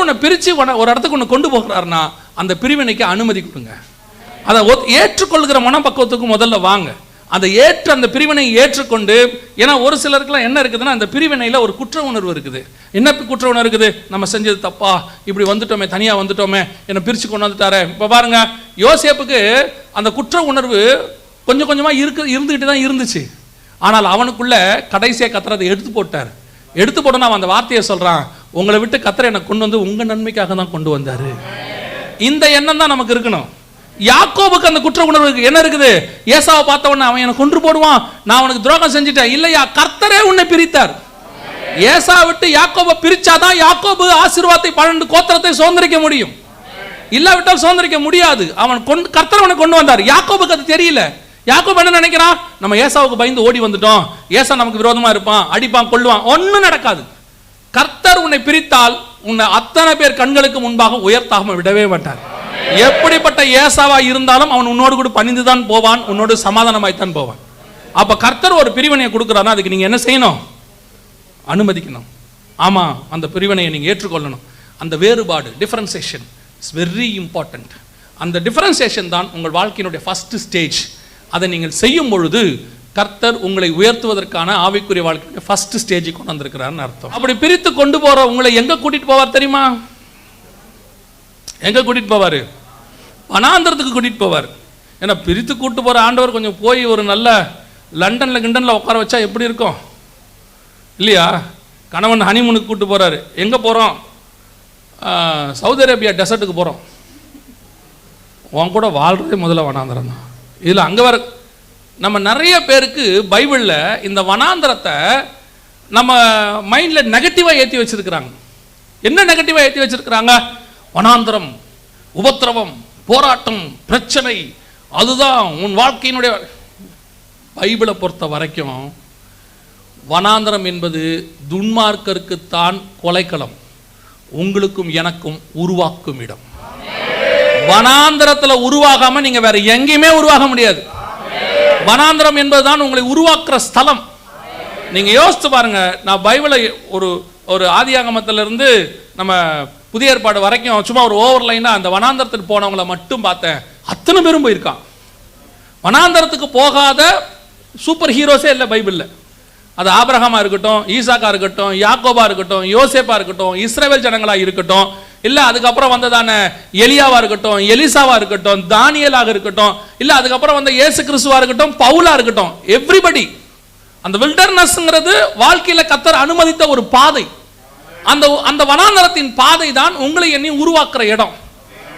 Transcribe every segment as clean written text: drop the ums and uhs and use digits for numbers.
உன்னை பிரித்து ஒரு இடத்துக்கு ஒன்று கொண்டு போகிறாருன்னா அந்த பிரிவினைக்கு அனுமதி கொடுங்க. அதை ஏற்றுக்கொள்கிற மனப்பக்குவத்துக்கு முதல்ல வாங்க. அந்த பிரிவினை ஏற்றுக்கொண்டு, ஏன்னா ஒரு சிலருக்குலாம் என்ன இருக்குதுன்னா, அந்த பிரிவினையில் ஒரு குற்ற உணர்வு இருக்குது. என்ன குற்ற உணர்வு இருக்குது? நம்ம செஞ்சது தப்பா, இப்படி வந்துட்டோமே, தனியாக வந்துட்டோமே, என்னை பிரித்து கொண்டு வந்துட்டாரே. இப்போ பாருங்க, யோசேப்புக்கு அந்த குற்ற உணர்வு கொஞ்சம் கொஞ்சமாக இருந்துக்கிட்டு தான் இருந்துச்சு. ஆனால் அவனுக்குள்ள கடைசியாக கர்த்தர் அதை எடுத்து போட்டார். எடுத்து போட்டோன்னா அவன் அந்த வார்த்தையை சொல்கிறான், உங்களை விட்டு கர்த்தர் என்னை கொண்டு வந்து உங்கள் நன்மைக்காக தான் கொண்டு வந்தார். இந்த எண்ணம் தான் நமக்கு இருக்கணும். யாக்கோபுக்கு அந்த குற்ற உணர்வு என்ன இருக்குது? ஏசாவை பார்த்த உடனே அவன் என்னை கொன்று போடுவான், நான் அவனுக்கு துரோகம் செஞ்சுட்டேன். இல்லையா, கர்த்தரே உன்னை பிரித்தார். ஏசா விட்டு யாக்கோபை பிரிச்சாதான் யாக்கோபு ஆசீர்வாதத்தை 12 கோத்திரத்தை சுதந்திரிக்க முடியும். இல்லாவிட்டால் சுதந்திரிக்க முடியாது. கர்த்தர் அவனை கொண்டு வந்தார். யாக்கோபுக்கு அது தெரியல. யாக்கோபு என்ன நினைக்கிறான்? நம்ம ஏசாவுக்கு பயந்து ஓடி வந்துட்டோம், ஏசா நமக்கு விரோதமா இருப்பான், அடிப்பான், கொள்ளுவான். ஒன்னும் நடக்காது. கர்த்தர் உன்னை பிரித்தால் உன்னை அத்தனை பேர் கண்களுக்கு முன்பாக உயர்த்தாம விடவே மாட்டார். எப்படிப்பட்ட ஏசாவா இருந்தாலும் அவன் உன்னோடு கூட பணிந்துதான் போவான், உன்னோடு சமாதானமாய்த்தான் போவான். அப்ப கர்த்தர் ஒரு பிரிவினையை கொடுக்கிறாருன்னா அதுக்கு நீங்க என்ன செய்யணும்? அனுமதிக்கணும். ஆமா, அந்த பிரிவினையை நீங்க ஏற்றுக்கொள்ளணும். அந்த வேறுபாடு, டிஃபரன்சியேஷன் இஸ் வெரி இம்பார்ட்டன்ட். அந்த டிஃபரன்சியேஷன் தான் உங்கள் வாழ்க்கையினுடைய ஃபர்ஸ்ட் ஸ்டேஜ். அதை நீங்கள் செய்யும் பொழுது கர்த்தர் உங்களை உயர்த்துவதற்கான ஆவிக்குரிய வாழ்க்கையுடைய ஃபர்ஸ்ட் ஸ்டேஜுக்கு கொண்டு வந்திருக்கிறார்னு அர்த்தம். அப்படி பிரித்து கொண்டு போற உங்களை எங்க கூட்டிட்டு போவார் தெரியுமா? எங்க கூட்டிட்டு போவார்? வனாந்தரத்துக்கு கூட்டிட்டு போவார். ஏன்னா பிரித்து கூட்டு போற ஆண்டவர் கொஞ்சம் போய் ஒரு நல்ல லண்டன்ல உட்கார வச்சா எப்படி இருக்கும் இல்லையா? கணவன் ஹனிமூனுக்கு கூட்டு போறாரு. எங்க போறோம்? சவுதி அரேபியா டெசர்ட்டுக்கு போறோம். உன் கூட வாழ்றதே முதல்ல வனாந்தரம் தான். இதுல அங்க வர நம்ம நிறைய பேருக்கு பைபிளில் இந்த வனாந்தரத்தை நம்ம மைண்டில் நெகட்டிவாக ஏற்றி வச்சிருக்கிறாங்க. என்ன நெகட்டிவாக ஏற்றி வச்சிருக்கிறாங்க? வனாந்தரம், உபத்திரவம், போராட்டம், பிரச்சனை, அதுதான் உன் வாழ்க்கையினுடைய. பைபிளை பொறுத்த வரைக்கும் வனாந்தரம் என்பது துன்மார்க்கருக்குத்தான் கொலைக்களம், உங்களுக்கும் எனக்கும் உருவாக்கும் இடம். வனாந்தரத்தில் உருவாகாம நீங்க வேற எங்கேயுமே உருவாக முடியாது. வனாந்தரம் என்பதுதான் உங்களை உருவாக்குற ஸ்தலம். நீங்க யோசித்து பாருங்க. நான் பைபிளை ஒரு ஆதியாகமத்திலிருந்து நம்ம புதிய ஏற்பாடு வரைக்கும் சும்மா ஒரு ஓவர்லைனா அந்த வனாந்தரத்துக்கு போனவங்களை மட்டும் பார்த்தேன். அத்தனை பேரும் போயிருக்கான். வனாந்தரத்துக்கு போகாத சூப்பர் ஹீரோஸே இல்லை பைபிளில். அது ஆபிரகாமா இருக்கட்டும், ஈசாக்கா இருக்கட்டும், யாக்கோபா இருக்கட்டும், யோசேப்பா இருக்கட்டும், இஸ்ரவேல் ஜனங்களா இருக்கட்டும், இல்ல அதுக்கப்புறம் வந்ததான எலியாவா இருக்கட்டும், எலிசாவா இருக்கட்டும், தானியலாக இருக்கட்டும், இல்ல அதுக்கப்புறம் வந்த இயேசு கிறிஸ்துவா இருக்கட்டும், பவுலா இருக்கட்டும், எவ்ரிபடி. அந்த வில்டர்னஸ்ங்கிறது வாழ்க்கையில கர்த்தர் அனுமதித்த ஒரு பாதை. அந்த வனாந்தரத்தின் பாதை தான் உங்களை எண்ணி உருவாக்குற இடம்.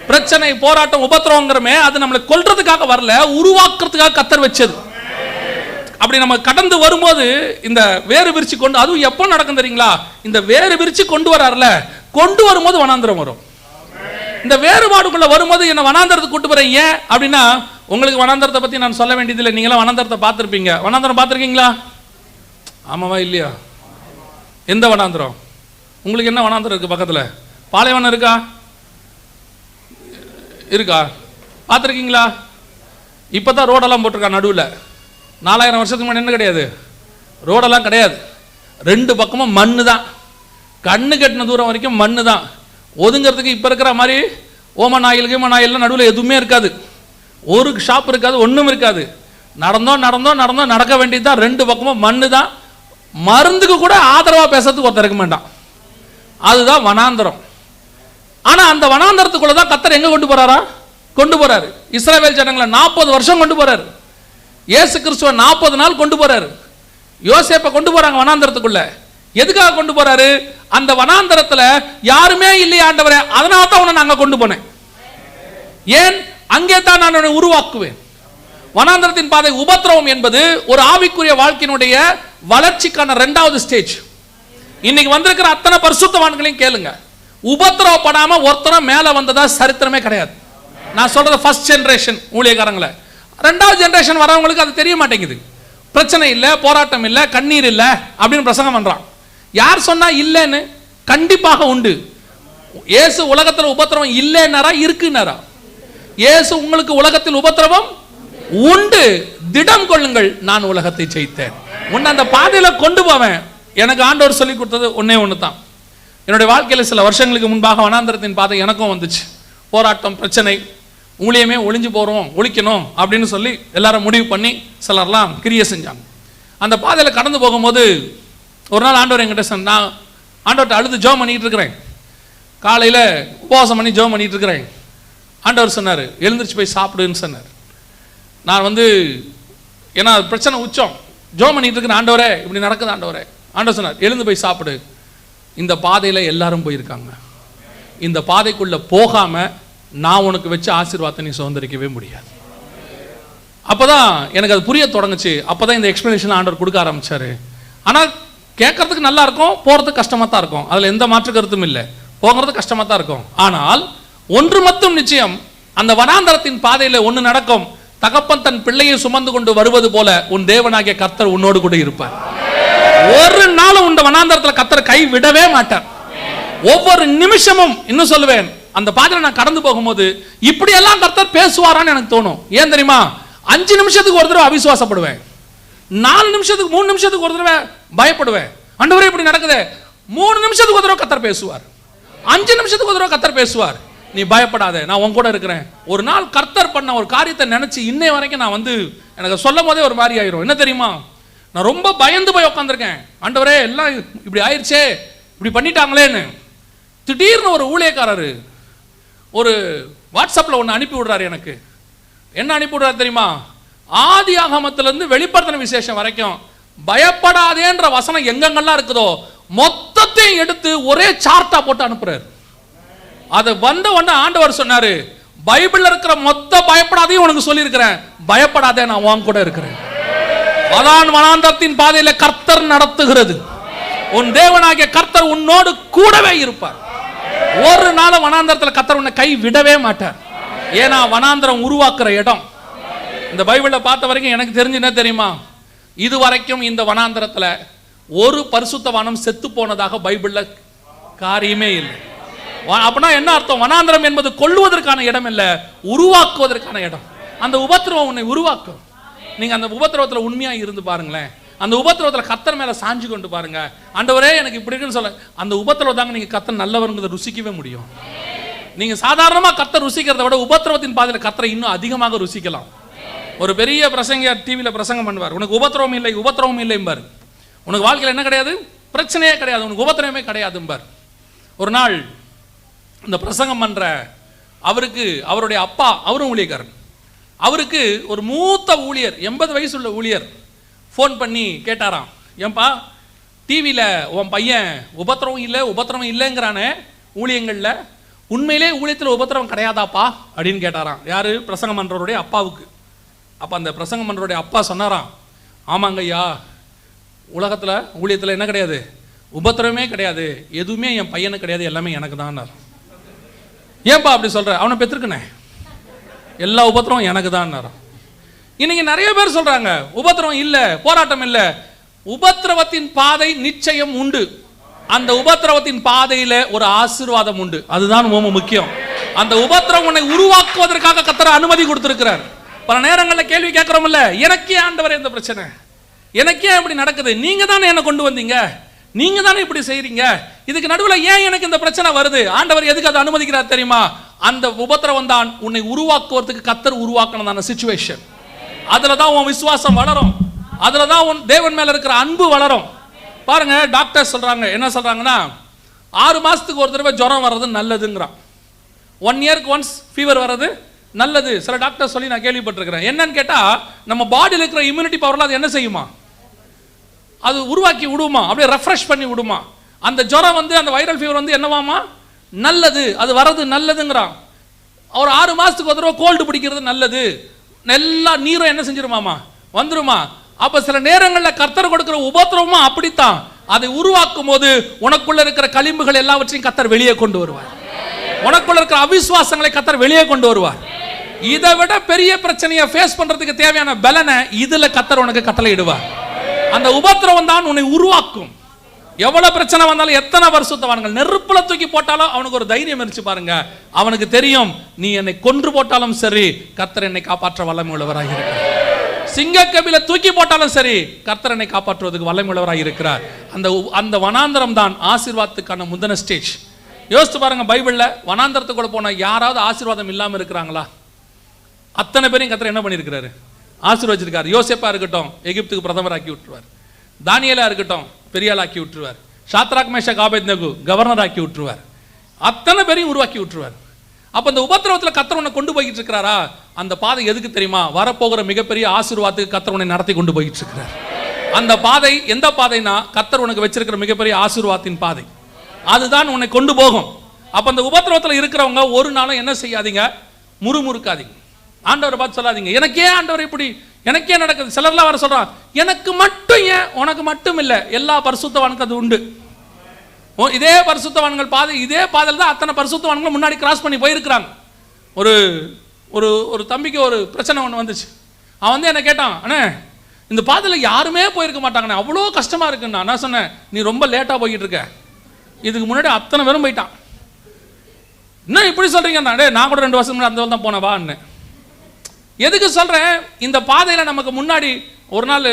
பிரச்சனை, போராட்டம், உபத்திரவங்கிறமே அது நம்மளை கொல்றதுக்காக வரல, உருவாக்குறதுக்காக கர்த்தர் வச்சது. அப்படி நம்ம கடந்து வரும்போது இந்த வேறு விரிச்சு கொண்டு, அதுவும் எப்போ நடக்கும் தெரியுங்களா? இந்த வேறு விரிச்சு கொண்டு வராருல, கொண்டு வரும்போது வனாந்தரம் வரும். இந்த வேறுபாடுக்குள்ள வரும்போது என்ன வனாந்தரத்துக்கு கூட்டு போறீங்க அப்படின்னா, உங்களுக்கு வனாந்தரத்தை பத்தி நான் சொல்ல வேண்டியதில்லை. நீங்களாம் வனாந்தரத்தை பார்த்துருப்பீங்க. வனாந்தரம் பார்த்துருக்கீங்களா? ஆமாவா இல்லையா? எந்த வனாந்தரம்? உங்களுக்கு என்ன வனாந்தரம் இருக்கு பக்கத்தில்? பாலைவனம் இருக்கா? இருக்கா? பார்த்துருக்கீங்களா? இப்போதான் ரோடெல்லாம் போட்டிருக்கா நடுவில். 4000 வருஷத்துக்கு முன்னாடி என்ன கிடையாது? ரோடெல்லாம் கிடையாது. 2 பக்கமும் மண்ணு தான். கண்ணு கட்டின தூரம் வரைக்கும் மண்ணு தான். ஒதுங்கிறதுக்கு இப்போ இருக்கிற மாதிரி ஓமன் ஆயில் நடுவில் எதுவுமே இருக்காது. ஒரு ஷாப் இருக்காது, ஒன்றும் இருக்காது. நடந்தோம் நடக்க வேண்டியது தான். 2 பக்கமும் மண்ணு தான். மருந்துக்கு கூட ஆதரவாக பேசுறதுக்கு ஒருத்தர் இருக்க மாட்டான். அதுதான் வனாந்தரம். ஆனால் அந்த வனாந்தரத்துக்குள்ள தான் கர்த்தர் எங்கே கொண்டு போறாரு? இஸ்ரவேல் ஜனங்களை 40 வருஷம் கொண்டு போறாரு. இயேசு கிறிஸ்துவ 40 நாள் கொண்டு போறாரு. யோசேப்பை கொண்டு போறாங்க வனாந்தரத்துக்குள்ள. எதுக்காக கொண்டு போறாரு? அந்த வனாந்தரத்துல யாருமே இல்லையா ஆண்டவரே, அதனால தான் உன்னை நாங்க கொண்டு போனேன். ஏன்? அங்கே தான் நான் உன்னை உருவாக்குவேன். வனாந்தரத்தின் பாதை, உபத்திரவம் என்பது ஒரு ஆவிக்குரிய வாழ்க்கையினுடைய வளர்ச்சிக்கான 2வது ஸ்டேஜ். இன்னைக்கு வந்திருக்கிற அத்தனை பரிசுத்தவான்களையும் கேளுங்க, உபத்திரவப்படாம ஒருத்தரம் மேல வந்ததா சரித்திரமே கிடையாது. நான் சொல்றது ஃபர்ஸ்ட் ஜெனரேஷன் ஊழியக்காரங்களை. 2வது ஜெனரேஷன் வரவங்களுக்கு அது தெரிய மாட்டேங்குது. பிரச்சனை இல்லை, போராட்டம் இல்லை, கண்ணீர் இல்லை அப்படின்னு பிரசங்கம் பண்றான். யார் சொன்னா இல்லைன்னு? கண்டிப்பாக உண்டு. இயேசு உலகத்தில் உபத்திரவம் இல்லைன்னாரா? இருக்குன்னாரா? இயேசு உங்களுக்கு உலகத்தில் உபத்திரவம் உண்டு, திடம் கொள்ளுங்கள், நான் உலகத்தை ஜெயித்தேன். உன்னை அந்த பாதையில கொண்டு போவேன். எனக்கு ஆண்டவர் சொல்லி கொடுத்தது ஒன்னே ஒன்று தான். என்னுடைய வாழ்க்கையில் சில வருஷங்களுக்கு முன்பாக வனாந்தரத்தின் பாதை எனக்கும் வந்துச்சு. போராட்டம், பிரச்சனை, ஊழியமே ஒளிஞ்சு போகிறோம், ஒழிக்கணும் அப்படின்னு சொல்லி எல்லாரும் முடிவு பண்ணி சிலர்லாம் கிரியை செஞ்சாங்க. அந்த பாதையில் கடந்து போகும்போது ஒரு நாள் ஆண்டவர் என்கிட்ட நான் ஆண்டவர்கிட்ட அழுது ஜெபம் பண்ணிகிட்டு இருக்கிறேன். காலையில் உபவாசம் பண்ணி ஜெபம் பண்ணிகிட்டு இருக்கிறேன். ஆண்டவர் சொன்னார், எழுந்திரிச்சு போய் சாப்பிடுன்னு சொன்னார். நான் ஏன்னா பிரச்சனை உச்சம், ஜெபம் பண்ணிட்டு இருக்கிறேன், ஆண்டவரே இப்படி நடக்குது ஆண்டவரே. ஆண்டவர் சொன்னார், எழுந்து போய் சாப்பிடு. இந்த பாதையில் எல்லாரும் போயிருக்காங்க, இந்த பாதைக்குள்ளே போகாமல் நான் உனக்கு வச்ச ஆசீர்வாதத்தை நீ சுதந்திரிக்கவே முடியாது. அப்போ தான் எனக்கு அது புரிய தொடங்குச்சு. அப்போ தான் இந்த எக்ஸ்பிளனேஷன் ஆண்டவர் கொடுக்க ஆரம்பித்தார். ஆனால் கேட்கறதுக்கு நல்லா இருக்கும், போகிறதுக்கு கஷ்டமாக தான் இருக்கும், அதில் எந்த மாற்று கருத்தும் இல்லை. போகிறது கஷ்டமாக தான் இருக்கும். ஆனால் ஒன்று மட்டும் நிச்சயம், அந்த வனாந்தரத்தின் பாதையில் ஒன்று நடக்கும். தகப்பன் தன் பிள்ளையை சுமந்து கொண்டு வருவது போல உன் தேவனாகிய கர்த்தர் உன்னோடு கூட இருப்பார். ஒரு நாளும் உன் வனாந்தரத்தில் கர்த்தர் கை விடவே மாட்டார். ஒவ்வொரு நிமிஷமும் இன்னும் சொல்லுவேன், அந்த பாதையில் நான் கடந்து போகும்போது இப்படி எல்லாம் கர்த்தர் பேசுவாரான்னு எனக்கு தோணும். ஏன் தெரியுமா? 5 நிமிஷத்துக்கு ஒரு தடவை அவிசுவாசப்படுவேன், 4 நிமிஷத்துக்கு 3 நிமிஷத்துக்கு ஒரு தடவை பயப்படுவேன். ஆண்டவரே இப்படி நடக்குது. 3 நிமிஷத்துக்கு ஒரு தடவை கர்த்தர் பேசுவார், 5 நிமிஷத்துக்கு ஒரு தடவை கர்த்தர் பேசுவார். நீ பயப்படாத, நான் உன் கூட இருக்கிறேன். ஒரு நாள் கர்த்தர் பண்ண ஒரு காரியத்தை நினைச்சு இன்னை வரைக்கும் நான் எனக்கு சொல்லும் போதே ஒரு மாதிரி ஆயிரும். என்ன தெரியுமா? நான் ரொம்ப பயந்து போய் உட்காந்துருக்கேன். ஆண்டவரே எல்லாம் இப்படி ஆயிடுச்சே, இப்படி பண்ணிட்டாங்களேன்னு. திடீர்னு ஒரு ஊழியக்காரர் ஒரு வாட்ஸ்அப்பில் ஒன்று அனுப்பி விடுறாரு எனக்கு. என்ன அனுப்பி விடுறாரு தெரியுமா? ஆதி ஆகமத்திலிருந்து வெளிப்படுத்தின விசேஷம் வரைக்கும் பயப்படாதேன்ற வசனம் எங்கெங்கெல்லாம் இருக்குதோ மொத்தத்தையும் எடுத்து ஒரே சார்ட்டா போட்டு அனுப்புறாரு. அது வந்த உடனே ஆண்டவர் சொன்னாரு, பைபிள்ல இருக்கிற மொத்த பயப்படாதையும் உனக்கு சொல்லி இருக்கிறேன், பயப்படாதே, நான் உன் கூட இருக்கிறேன். அதான் வனாந்தரத்தின் பாதையில கர்த்தர் நடத்துகிறது. உன் தேவனாகிய கர்த்தர் உன்னோடு கூடவே இருப்பார். ஒரு நாள் வனாந்தரத்தில் கர்த்தர் உன்னை கை விடவே மாட்டார். ஏன்னா வனாந்தரம் உருவாக்குற இடம். இந்த பைபிள பார்த்த வரைக்கும் எனக்கு தெரிஞ்சு என்ன தெரியுமா? இது வரைக்கும் இந்த வனாந்தரத்தில் ஒரு பரிசுத்தவானம் செத்து போனதாக பைபிள்ல காரியமே இல்லை. அப்படின்னா என்ன அர்த்தம்? வனாந்தரம் என்பது கொல்லுவதற்கான இடம் இல்லை, உருவாக்குவதற்கான இடம். அந்த உபத்திரவம் உன்னை உருவாக்கும். நீங்க அந்த உபத்திரவத்தில் உண்மையா இருந்து பாருங்களேன். அந்த உபத்திரவத்தில் கர்த்தர் மேல சாஞ்சு கொண்டு பாருங்க. ஆண்டவரே எனக்கு இப்படி இருக்குன்னு சொல்ல, அந்த உபத்திரவம் தாங்க நீங்க கர்த்தர் நல்லவருங்கிறத ருசிக்கவே முடியும். நீங்க சாதாரணமா கர்த்தர் ருசிக்கிறத விட உபத்திரவத்தின் பாதையில் கர்த்தரை இன்னும் அதிகமாக ருசிக்கலாம். ஒரு பெரிய பிரசங்க டிவியில் பிரசங்கம் பண்ணுவார், உனக்கு உபத்திரவம் இல்லை, உபத்திரவம் இல்லைம்பார். உனக்கு வாழ்க்கையில் என்ன கிடையாது? பிரச்சனையே கிடையாது, உனக்கு உபத்திரவமே கிடையாதும்பார். ஒரு நாள் இந்த பிரசங்கம் பண்ற அவருக்கு அவருடைய அப்பா, அவரும் ஊழியக்காரன், அவருக்கு ஒரு மூத்த ஊழியர், 80 வயசு உள்ள ஊழியர் ஃபோன் பண்ணி கேட்டாராம், ஏன்பா டிவியில் உன் பையன் உபத்திரவம் இல்லை உபத்திரவம் இல்லைங்கிறானே ஊழியங்களில், உண்மையிலே ஊழியத்தில் உபத்திரவம் கிடையாதாப்பா அப்படின்னு கேட்டாராம். யாரு? பிரசங்கம் பண்றவருடைய அப்பாவுக்கு. அப்போ அந்த பிரசங்கம் பண்றவருடைய அப்பா சொன்னாராம், ஆமாங்க ஐயா, உலகத்தில் ஊழியத்தில் என்ன கிடையாது? உபத்திரவமே கிடையாது, எதுவுமே என் பையனுக்கு கிடையாது, எல்லாமே எனக்கு தான். ஏன்பா அப்படி சொல்ற? அவனை பெற்றிருக்கனே, எல்லா உபத்திரவம் எனக்கு தான். இன்னைக்கு நிறைய பேர் சொல்றாங்க உபத்திரவம் இல்ல, போராட்டம் இல்ல. உபத்திரவத்தின் பாதை நிச்சயம் உண்டு. அந்த உபத்திரவத்தின் பாதையில ஒரு ஆசீர்வாதம் உண்டு. அதுதான் ரொம்ப முக்கியம். அந்த உபத்திரவம் உன்னை உருவாக்குவதற்காக கர்த்தர் அனுமதி கொடுத்திருக்கிறார். பல நேரங்களில் கேள்வி கேட்கிறோம்ல, எனக்கே ஆண்டவரே இந்த பிரச்சனை, எனக்கே இப்படி நடக்குது, நீங்க தானே என்ன கொண்டு வந்தீங்க, நீங்க தானே இப்படி செய்றீங்க, இதுக்கு நடுவில் ஏன் எனக்கு இந்த பிரச்சனை வருது? ஆண்டவர் எதுக்கு அதை அனுமதிக்கிறார் தெரியுமா? அந்த உபத்திரவம் தான் உன்னை உருவாக்குவதற்கு கர்த்தர் உருவாக்கணும்தான சிச்சுவேஷன். அதுல தான் உன் விசுவாசம் வளரும், அதுல தான் உன் தேவன் மேல இருக்கிற அன்பு வளரும். பாருங்க, டாக்டர் சொல்றாங்க, என்ன சொல்றாங்கன்னா 6 மாசத்துக்கு ஒரு தடவை ஜுரம் வர்றது நல்லதுங்கிறான், 1 இயருக்கு ஒன்ஸ் ஃபீவர் வர்றது நல்லது. சில டாக்டர் சொல்லி நான் கேள்விப்பட்டிருக்கிறேன். என்னன்னு கேட்டா, நம்ம பாடியில் இருக்கிற இம்யூனிட்டி பவர்ல அது என்ன செய்யுமா? அது உருவாக்கி விடுமா, அப்படியே ரெஃப்ரெஷ் பண்ணி விடுமா. அந்த ஜுரம் அந்த வைரல் ஃபீவர் என்னவாமா? நல்லது, அது வர்றது நல்லதுங்கிறான். ஒரு 6 மாசத்துக்கு ஒரு தடவை கோல்டு பிடிக்கிறது நல்லது, எல்லா நீரும் என்ன செஞ்சிருமாமா? வந்துருமா. அப்ப சில நேரங்களில் கர்த்தர் கொடுக்கிற உபத்திரவமா அப்படித்தான். அதை உருவாக்கும் போது உனக்குள்ள இருக்கிற களிம்புகள் எல்லாவற்றையும் கர்த்தர் வெளியே கொண்டு வருவார். உனக்குள்ள இருக்கிற அவிசுவாசங்களை கர்த்தர் வெளியே கொண்டு வருவார். இதை விட பெரிய பிரச்சனையை ஃபேஸ் பண்றதுக்கு தேவையான பலனை இதுல கர்த்தர் உனக்கு கட்டளையிடுவார். அந்த உபத்திரவம் தான் உன்னை உருவாக்கும். எவ்வளவு பிரச்சனை வந்தாலும், எத்தனை பரிசுத்தவான்கள் நெருப்புல தூக்கி போட்டாலும் அவனுக்கு ஒரு தைரியம் இருந்துச்சு பாருங்க. அவனுக்கு தெரியும், நீ என்னை கொன்று போட்டாலும் சரி, கர்த்தர் என்னை காப்பாற்ற வல்லமை உள்ளவராக இருக்கிறார். சிங்கக்கபில தூக்கி போட்டாலும் சரி, கர்த்தர் என்னை காப்பாற்றுவதற்கு வல்லமையுள்ளவராய் இருக்கிறார். அந்த வனாந்தரம் தான் ஆசீர்வாதத்துக்கான முதன ஸ்டேஜ். யோசித்து பாருங்க, பைபிள்ல வனாந்தரத்துக்குள்ள போன யாராவது ஆசீர்வாதம் இல்லாம இருக்கிறாங்களா? அத்தனை பேரையும் கர்த்தர் என்ன பண்ணியிருக்கிறாரு? ஆசீர்வதிச்சிருக்காரு. யோசேப்பா இருக்கட்டும், எகிப்துக்கு பிரதமர் ஆக்கி விட்டுருவார். தானியேலா இருக்கட்டும், பெரியாள் ஆக்கி விட்டுருவார். ஷாத்ராக் மேஷாக் ஆபேத்நேகோ கவர்னர் ஆக்கி விட்டுருவார். அத்தனை பேரையும் உருவாக்கி விட்டுருவார். அப்ப இந்த உபத்திரவத்தில் கர்த்தர் உன்னை கொண்டு போய்கிட்டு இருக்கிறாரா? அந்த பாதை எதுக்கு தெரியுமா? வரப்போகிற மிகப்பெரிய ஆசீர்வாதத்துக்கு கர்த்தர் உன்னை நடத்தி கொண்டு போய்கிட்டு இருக்கிறார். அந்த பாதை எந்த பாதைனா, கர்த்தர் உனக்கு வச்சிருக்கிற மிகப்பெரிய ஆசீர்வாதத்தின் பாதை. அதுதான் உன்னை கொண்டு போகும். அப்ப அந்த உபத்திரவத்தில் இருக்கிறவங்க ஒரு நாளும் என்ன செய்யாதீங்க? முறுமுறுக்காதீங்க. ஆண்டவரை பார்த்து சொல்லாதீங்க, எனக்கே ஆண்டவர் இப்படி, எனக்கே நடக்குது. சிலர்லாம் வர சொல்றான், எனக்கு மட்டும் ஏன்? உனக்கு மட்டும் இல்லை, எல்லா பரிசுத்தவானுக்கும் அது உண்டு. இதே பரிசுத்தவான்கள் பாதை, இதே பாதையில் தான் அத்தனை பரிசுத்தவான்களும் முன்னாடி கிராஸ் பண்ணி போயிருக்கிறாங்க. ஒரு ஒரு ஒரு தம்பிக்கு ஒரு பிரச்சனை ஒன்று வந்துச்சு. அவன் வந்து என்ன கேட்டான், அண்ணே இந்த பாதையில் யாருமே போயிருக்க மாட்டாங்கண்ணே, அவ்வளோ கஷ்டமா இருக்குண்ணா. நான் சொன்னேன், நீ ரொம்ப லேட்டாக போய்கிட்டு இருக்க, இதுக்கு முன்னாடி அத்தனை பேரும் போயிட்டான். என்ன இப்படி சொல்றீங்கண்ணா? டே, நான் கூட 2 வருஷம் முன்னாடி அந்த தான் போனவா அண்ணே. எதுக்கு சொல்றேன்? இந்த பாதையில் நமக்கு முன்னாடி ஒரு நாள்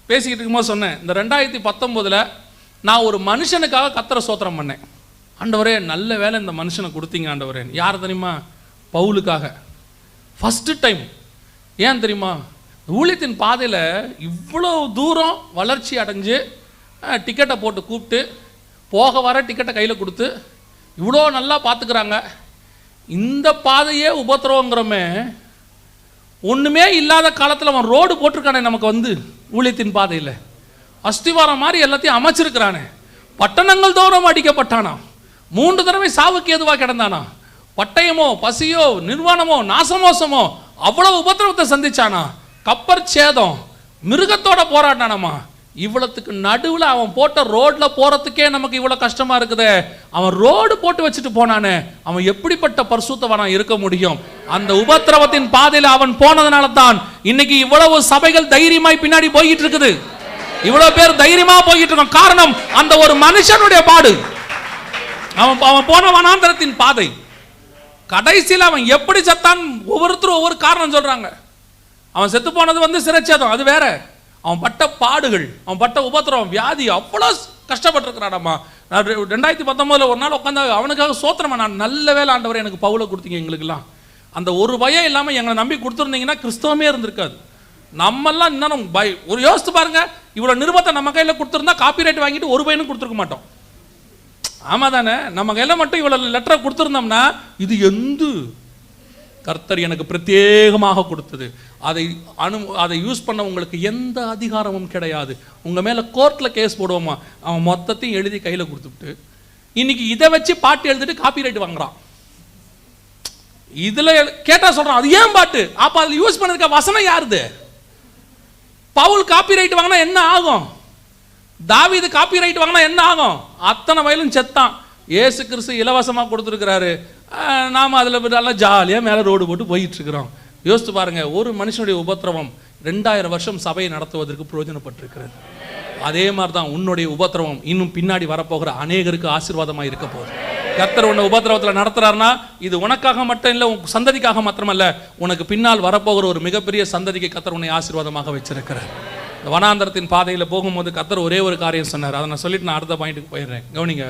பேசிக்கிட்டு இருக்கும்போது சொன்னேன், இந்த 2019 நான் ஒரு மனுஷனுக்காக கர்த்தரை ஸ்தோத்திரம் பண்ணேன். ஆண்டவரே நல்ல வேலை இந்த மனுஷனை கொடுத்தீங்க ஆண்டவரே. யார் தெரியுமா? பவுலுக்காக. First time. ஏன் தெரியுமா? ஊழியத்தின் பாதையில் இவ்வளோ தூரம் வளர்ச்சி அடைஞ்சு டிக்கெட்டை போட்டு கூப்பிட்டு போக வர டிக்கெட்டை கையில் கொடுத்து இவ்வளோ நல்லா பார்த்துக்கிறாங்க. இந்த பாதையே உபத்திரவங்கிறமே, ஒன்றுமே இல்லாத காலத்தில் அவன் ரோடு போட்டிருக்கானே நமக்கு வந்து ஊழியத்தின் பாதையில். அஸ்திவாரம் மாதிரி எல்லாத்தையும் அமைச்சிருக்கிறானே. பட்டணங்கள் தோறும் அடிக்கப்பட்டானா. 3 தடவை சாவுக்கு எதுவாக கிடந்தானா. பட்டயமோ பசியோ நிர்வாணமோ நாசமோசமோ அவ்வளவு உபத்திரவத்தை சந்திச்சானா. கப்பர் சேதம், மிருகத்தோட போராட்டானாமா. இவ்வளவுக்கு நடுவில் அவன் போட்ட ரோட்ல போறதுக்கே நமக்கு இவ்வளவு கஷ்டமா இருக்குதே, அவன் ரோடு போட்டு வச்சுட்டு போனானே, அவன் எப்படிப்பட்ட பரிசுத்தவனா இருக்க முடியும்? அந்த உபத்திரவத்தின் பாதையில் அவன் போனதுனால தான் இன்னைக்கு இவ்வளவு சபைகள் தைரியமாய் பின்னாடி போயிட்டு இருக்குது. இவ்வளவு பேர் தைரியமா போயிட்டு இருக்கோம். காரணம் அந்த ஒரு மனுஷனுடைய பாடு. அவன் போன வனாந்தரத்தின் பாதை. கடைசியில் அவன் எப்படி செத்தான்? ஒவ்வொருத்தரும் ஒவ்வொரு காரணம் சொல்றாங்க. அவன் செத்து போனது வந்து சிறைச்சேதம், அது வேற. அவன் பட்ட பாடுகள், அவன் பட்ட உபத்திரவம், வியாதி, அவ்வளோ கஷ்டப்பட்டிருக்கிறாடம்மா. நான் 2019 ஒரு நாள் உட்காந்து அவனுக்காக சோத்திரமா, நான் நல்ல வேலை ஆண்டவரை எனக்கு பவுலை கொடுத்தீங்க எங்களுக்கெல்லாம். அந்த ஒரு பயம் இல்லாமல் எங்களை நம்பி கொடுத்துருந்தீங்கன்னா கிறிஸ்தவமே இருந்திருக்காது. நம்மெல்லாம் இன்னும் ஒரு யோசித்து பாருங்க, இவ்வளோ நிருபத்தை நம்ம கையில் கொடுத்துருந்தா காப்பிரைட் வாங்கிட்டு ஒரு பையனும் கொடுத்துருக்க மாட்டோம். ஆமா தானே? நம்ம கையில் மட்டும் இவ்வளோ லெட்டரை கொடுத்துருந்தோம்னா, இது எந்து கர்த்தர் எனக்கு பிரத்யேகமாக கொடுத்தது, அதை யூஸ் பண்ண உங்களுக்கு எந்த அதிகாரமும் கிடையாது. உங்க மேல கோர்ட்ல கேஸ் போடுவோமா? அவன் மொத்தத்தையும் எழுதி கையில கொடுத்துட்டு இன்னைக்கு இதை வச்சு பாட்டு எழுதிட்டு காப்பிரைட் வாங்குறான். இதுல கேட்டா சொல்றான், அது ஏன் பாட்டு? அப்ப அதுல யூஸ் பண்ணிருக்க வசனம் யாருது? பவுல் காப்பிரைட் வாங்கினா என்ன ஆகும்? தாவீது காப்பிரைட் வாங்கினா என்ன ஆகும்? அத்தனை வயலும் செத்தான். இயேசு கிறிஸ்து இலவசமா கொடுத்துருக்கிறாரு. நாம அதுல நல்லா ஜாலியா மேல ரோடு போட்டு போயிட்டு இருக்கிறோம். யோசித்து பாருங்க, ஒரு மனுஷனுடைய உபத்திரவம் 2000 வருஷம் சபையை நடத்துவதற்கு பிரயோஜனப்பட்டிருக்கிறது. அதே மாதிரி தான் உன்னுடைய உபத்திரவம் இன்னும் பின்னாடி வரப்போகிற அநேகருக்கு ஆசீர்வாதமாக இருக்க போகுது. கர்த்தர் உன்னை உபத்திரவத்தில் நடத்துறாருன்னா இது உனக்காக மட்டும் இல்லை, உன் சந்ததிக்காக மாத்திரமல்ல, உனக்கு பின்னால் வரப்போகிற ஒரு மிகப்பெரிய சந்ததிக்கு கர்த்தர் உன்னை ஆசீர்வாதமாக வச்சிருக்கிறார். இந்த வனாந்தரத்தின் பாதையில் போகும்போது கர்த்தர் ஒரே ஒரு காரியம் சொன்னார். அதை நான் சொல்லிட்டு நான் அடுத்த பாயிண்ட்டுக்கு போயிடுறேன். கவனிங்க,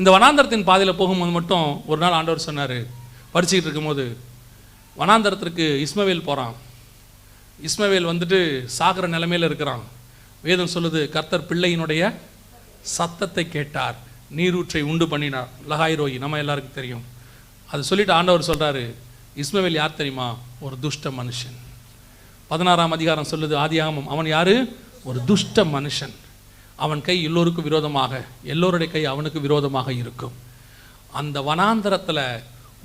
இந்த வனாந்தரத்தின் பாதையில் போகும்போது மட்டும் ஒரு நாள் ஆண்டவர் சொன்னார், படிச்சுக்கிட்டு இருக்கும்போது, வனாந்தரத்திற்கு இஸ்மவேல் போகிறான். இஸ்மவேல் வந்துட்டு சாகிற நிலைமையில் இருக்கிறான். வேதம் சொல்லுது, கர்த்தர் பிள்ளையினுடைய சத்தத்தை கேட்டார், நீரூற்றை உண்டு பண்ணினார். லகாய்ரோயி நம்ம எல்லாருக்கும் தெரியும். அது சொல்லிட்டு ஆண்டவர் சொல்கிறாரு, இஸ்மவேல் யார் தெரியுமா? ஒரு துஷ்ட மனுஷன். 16ஆம் அதிகாரம் சொல்லுது, ஆதியாகமம், அவன் யாரு? ஒரு துஷ்ட மனுஷன். அவன் கை எல்லோருக்கும் விரோதமாக, எல்லோருடைய கை அவனுக்கு விரோதமாக இருக்கும். அந்த வனாந்தரத்தில்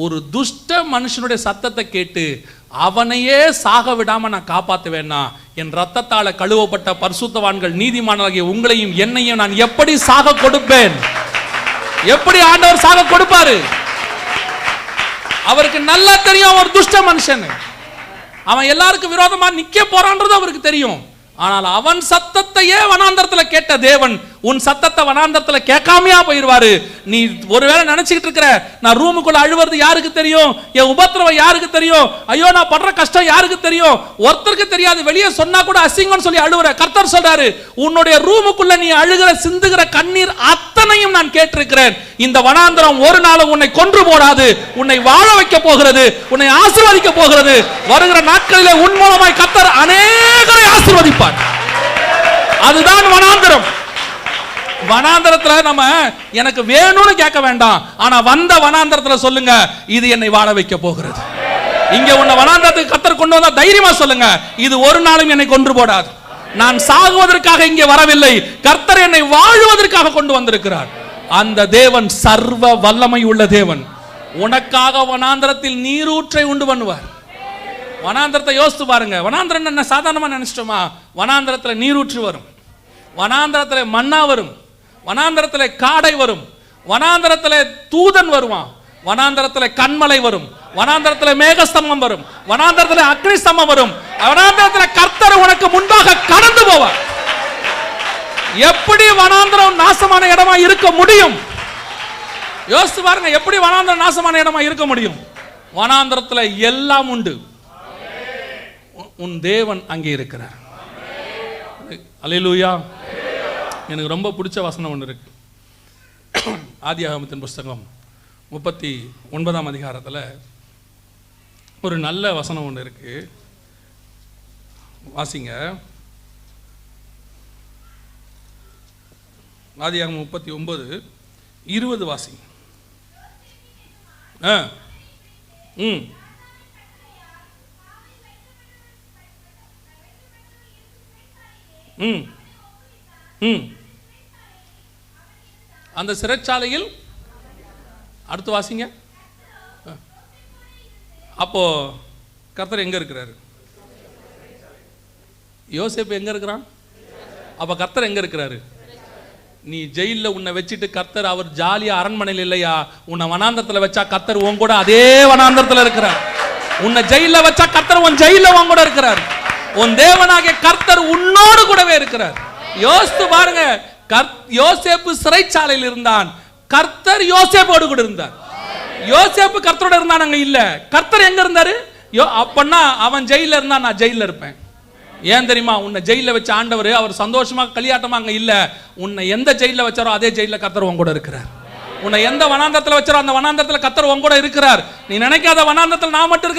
ஒரு துஷ்ட மனுஷனுடைய சத்தத்தை கேட்டு அவனையே சாக விடாம நான் காப்பாற்றுவேன்னா, என் ரத்தத்தால கழுவப்பட்ட பரிசுத்தவான்கள் நீதிமானாகிய உங்களையும் என்னையும் நான் எப்படி சாக கொடுப்பேன்? எப்படி ஆண்டவர் சாக கொடுப்பாரு? அவருக்கு நல்லா தெரியும் ஒரு துஷ்ட மனுஷன், அவன் எல்லாருக்கும் விரோதமா நிக்க போறான்றது அவருக்கு தெரியும். ஆனால் அவன் சத்தத்தையே வனாந்தரத்தில் கேட்ட தேவன் உன் சத்தத்தை வனாந்தரத்துல கேட்காமையா போயிருவாரு. நீ ஒருவேளை நினைச்சுக்கிட்டு இருக்கிற, நான் ரூமுக்குள்ள அழுவது யாருக்கு தெரியும், என் உபத்திரவம் யாருக்கு தெரியும், ஐயோ நான் படுற கஷ்டம் யாருக்கு தெரியும், ஒருத்தருக்கு தெரியாது, வெளியே சொன்னா கூட அசிங்கம்னு சொல்லி அழுவுற. கர்த்தர் சொல்றாரு, உன்னுடைய ரூமுக்குள்ள நீ அழுகிற சிந்துகிற கண்ணீர் அத்தனையும் நான் கேட்டிருக்கிறேன். இந்த வனாந்தரம் ஒரு நாளும் உன்னை கொன்று போடாது, உன்னை வாழ வைக்க போகிறது, உன்னை ஆசீர்வதிக்க போகிறது. வருகிற நாட்களிலே உன் மூலமாய் கர்த்தர் அநேகரை ஆசீர்வதிப்பார். அதுதான் வனாந்தரம். வனாந்தரத்துல நம்ம எனக்கு வேணும்னு கேட்க வேண்டாம், ஆனா வந்த வனாந்தரத்துல சொல்லுங்க, இது என்னை வாழ வைக்க போகிறது. இங்க உன்னை வனாந்தரத்துக்கு கர்த்தர் கொண்டு வந்தா தைரியமா சொல்லுங்க, இது ஒரு நாளும் என்னை கொன்று போடாது. நான் சாகுவதற்காக இங்கே வரவில்லை, கர்த்தர் என்னை வாழுவதற்காக கொண்டு வந்திருக்கிறார். அந்த தேவன் சர்வ வல்லமை உள்ள தேவன். உனக்காக வனாந்தரத்தில் நீரூற்றை உண்டு பண்ணுவார். வனாந்தரத்தை யோசித்து பாருங்க. வனாந்தரம் என்ன சாதாரணமா நினைச்சிட்டோமா? வனாந்தரத்தில் நீரூற்று வரும், வனாந்தரத்தில் மன்னா வரும், வனாந்தரத்தில் காடை வரும், வனாந்தரத்தில் தூதன் வருவான், வனாந்தரத்தில் கண்மலை வரும், வனாந்தரத்தில் மேகஸ்தம்பம் வரும், வனாந்தரத்தில் அக்னி ஸ்தம்பம் வரும், வனாந்தரத்தில் கர்த்தர் உனக்கு முன்பாக கடந்து போவார். எப்படி வனாந்தரம் நாசமான இடமா இருக்க முடியும்? யோசித்து பாருங்க, எப்படி வனாந்தரம் நாசமான இடமா இருக்க முடியும்? வனாந்தரத்தில் எல்லாம் உண்டு, உன் தேவன் அங்கே இருக்கிறார். அல்லேலூயா. எனக்கு ரொம்ப பிடிச்ச வசனம் ஒன்று இருக்கு. ஆதியாகமத்தின் புஸ்தகம் 39ஆம் அதிகாரத்தில் ஒரு நல்ல வசனம் ஒன்று இருக்கு, வாசிங்க. ஆதியாகமம் 39:20 வாசிங்க. அந்த சிறைச்சாலையில் அடுத்து வாசிங்க. அப்போ கர்த்தர் எங்க இருக்கிறாரு? யோசேப்பு எங்க இருக்கிறான்? அப்ப கர்த்தர் எங்க இருக்கிறாரு? நீ ஜெயில உன்னை வச்சுட்டு கர்த்தர் அவர் ஜாலியா அரண்மனையில் இல்லையா? உன்னை வனாந்தரத்தில் வச்சா கர்த்தர் உன் கூட அதே வனாந்தரத்தில் இருக்கிறார். உன்னை ஜெயில வச்சா கர்த்தர் உன் ஜெயில உன் கூட இருக்கிறார். உன் தேவனாகிய கர்த்தர் உன்னோடு கூடவே இருக்கிறார். யோசித்து பாருங்க, யோசேப்பு சிறைச்சாலையில் இருந்தான், கர்த்தர் யோசேப்போடு கூட இருந்தார். யோசேப்பு கர்த்தரோட இருந்தான், அங்க இல்ல. கர்த்தர் எங்க இருந்தாரு? அப்பன்னா அவன் ஜெயில இருந்தா நான் ஜெயில இருப்பேன். ஏன் தெரியுமா? உன்னை ஜெயில வச்ச ஆண்டவர் அவர் சந்தோஷமா களியாட்டமா அங்க இல்ல. உன்னை எந்த ஜெயில வச்சாரோ அதே ஜெயில கர்த்தர் உன் கூட இருக்கிறார். உன்னை எந்த வனாந்தரத்தில் வச்சாரோ அந்த வனாந்தரத்தில் கர்த்தர் உன் கூட இருக்கிறார். நீ நினைக்காத வனாந்தரத்தில் நான் மட்டும்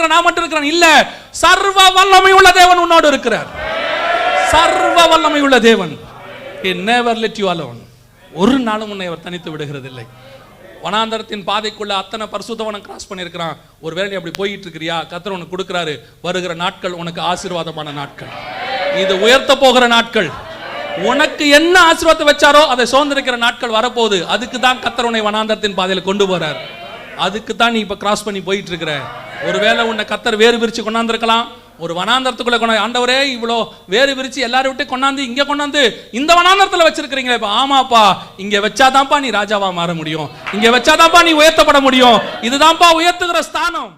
இருக்கிறேன் இல்ல, சர்வ வல்லமை உள்ள தேவன் உன்னோடு இருக்கிறார். சர்வ வல்லமை உள்ள தேவன். He never let you alone. ஒரு நாளும் உன்னை அவர் தனித்து விடுகிறது இல்லை. வனாந்தரத்தின் பாதைக்குள்ள அத்தனை பரிசுத்தவனை கிராஸ் பண்ணியிருக்கிறான். ஒருவேளை நீ அப்படி போயிட்டு இருக்கிறியா? கர்த்தர் உனக்கு கொடுக்கிறாரு. வருகிற நாட்கள் உனக்கு ஆசீர்வாதமான நாட்கள், இது உயர்த்த போகிற நாட்கள். உனக்கு என்ன ஆசீர்வாதத்தை வச்சாரோ அதை சுதந்திரிக்கிற நாட்கள் வரப்போகுது. அதுக்கு தான் கர்த்தர் உன்னை வனாந்தரத்தின் பாதையில் கொண்டு போறார். அதுக்கு தான் நீ இப்ப கிராஸ் பண்ணி போயிட்டு இருக்கிற. ஒருவேளை உன்னை கர்த்தர் வேறு விரிச்சு கொண்டாந்துருக்கலாம். ஒரு வனாந்தரத்துக்குள்ள கொண்டாந்து, ஆண்டவரே இவ்வளோ வேறு விரிச்சு எல்லாரும் விட்டு கொண்டாந்து இங்க கொண்டாந்து இந்த வனாந்தரத்தில் வச்சிருக்கிறீங்களே. ஆமாப்பா, இங்க வச்சாதான்ப்பா நீ ராஜாவா மாற முடியும், இங்க வச்சாதான்ப்பா நீ உயர்த்தப்பட முடியும். இதுதான்ப்பா உயர்த்துகிற ஸ்தானம்.